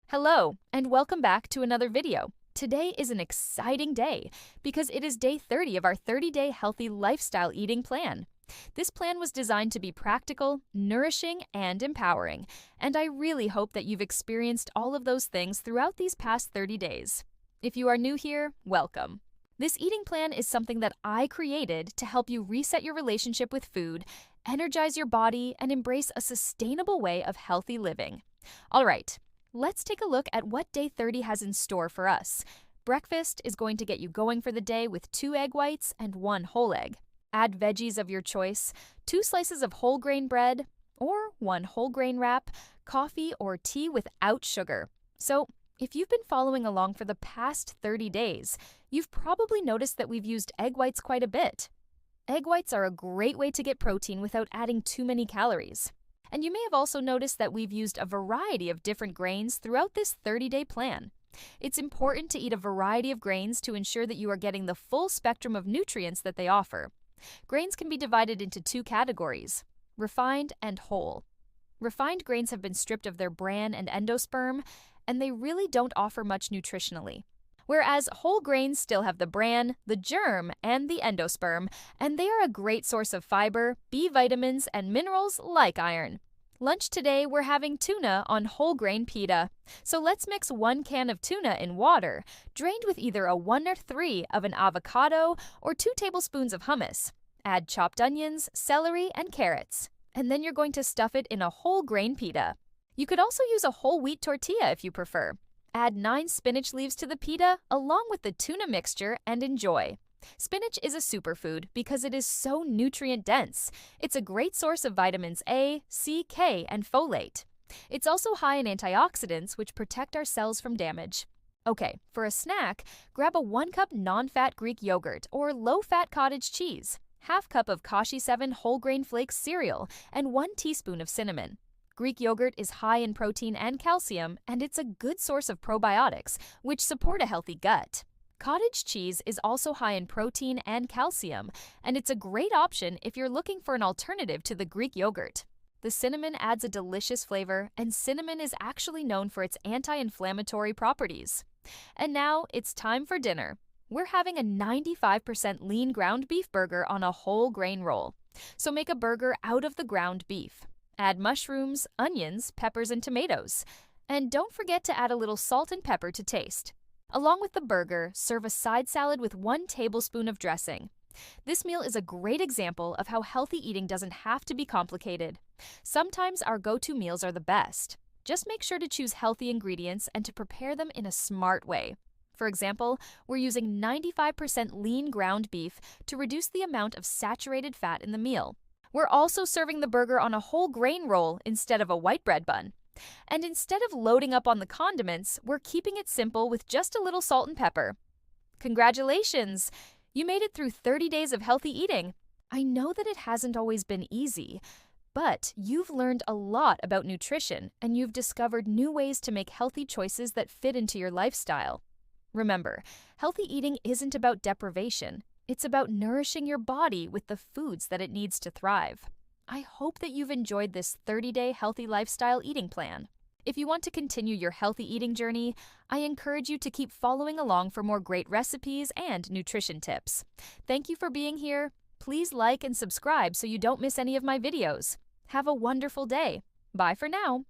Hello, and welcome back to another video. Today is an exciting day because it is day 30 of our 30-day healthy lifestyle eating plan. This plan was designed to be practical, nourishing, and empowering, and I really hope that you've experienced all of those things throughout these past 30 days. If you are new here, welcome. This eating plan is something that I created to help you reset your relationship with food, energize your body, and embrace a sustainable way of healthy living. All right. Let's take a look at what day 30 has in store for us. Breakfast is going to get you going for the day with 2 egg whites and 1 whole egg. Add veggies of your choice, 2 slices of whole grain bread, or 1 whole grain wrap, coffee or tea without sugar. So, if you've been following along for the past 30 days, you've probably noticed that we've used egg whites quite a bit. Egg whites are a great way to get protein without adding too many calories. And you may have also noticed that we've used a variety of different grains throughout this 30-day plan. It's important to eat a variety of grains to ensure that you are getting the full spectrum of nutrients that they offer. Grains can be divided into 2 categories, refined and whole. Refined grains have been stripped of their bran and endosperm, and they really don't offer much nutritionally. Whereas whole grains still have the bran, the germ, and the endosperm, and they are a great source of fiber, B vitamins, and minerals like iron. Lunch today, we're having tuna on whole grain pita. So let's mix 1 can of tuna in water, drained with either a 1/3 of an avocado or 2 tablespoons of hummus. Add chopped onions, celery, and carrots. And then you're going to stuff it in a whole grain pita. You could also use a whole wheat tortilla if you prefer. Add 9 spinach leaves to the pita along with the tuna mixture and enjoy. Spinach is a superfood because it is so nutrient-dense. It's a great source of vitamins A, C, K, and folate. It's also high in antioxidants which protect our cells from damage. Okay, for a snack, grab a 1-cup non-fat Greek yogurt or low-fat cottage cheese, ½ cup of Kashi 7 whole grain flakes cereal, and 1 teaspoon of cinnamon. Greek yogurt is high in protein and calcium, and it's a good source of probiotics, which support a healthy gut. Cottage cheese is also high in protein and calcium, and it's a great option if you're looking for an alternative to the Greek yogurt. The cinnamon adds a delicious flavor, and cinnamon is actually known for its anti-inflammatory properties. And now it's time for dinner. We're having a 95% lean ground beef burger on a whole grain roll. So make a burger out of the ground beef. Add mushrooms, onions, peppers, and tomatoes. And don't forget to add a little salt and pepper to taste. Along with the burger, serve a side salad with 1 tablespoon of dressing. This meal is a great example of how healthy eating doesn't have to be complicated. Sometimes our go-to meals are the best. Just make sure to choose healthy ingredients and to prepare them in a smart way. For example, we're using 95% lean ground beef to reduce the amount of saturated fat in the meal. We're also serving the burger on a whole grain roll instead of a white bread bun. And instead of loading up on the condiments, we're keeping it simple with just a little salt and pepper. Congratulations! You made it through 30 days of healthy eating. I know that it hasn't always been easy, but you've learned a lot about nutrition and you've discovered new ways to make healthy choices that fit into your lifestyle. Remember, healthy eating isn't about deprivation. It's about nourishing your body with the foods that it needs to thrive. I hope that you've enjoyed this 30-day healthy lifestyle eating plan. If you want to continue your healthy eating journey, I encourage you to keep following along for more great recipes and nutrition tips. Thank you for being here. Please like and subscribe so you don't miss any of my videos. Have a wonderful day. Bye for now.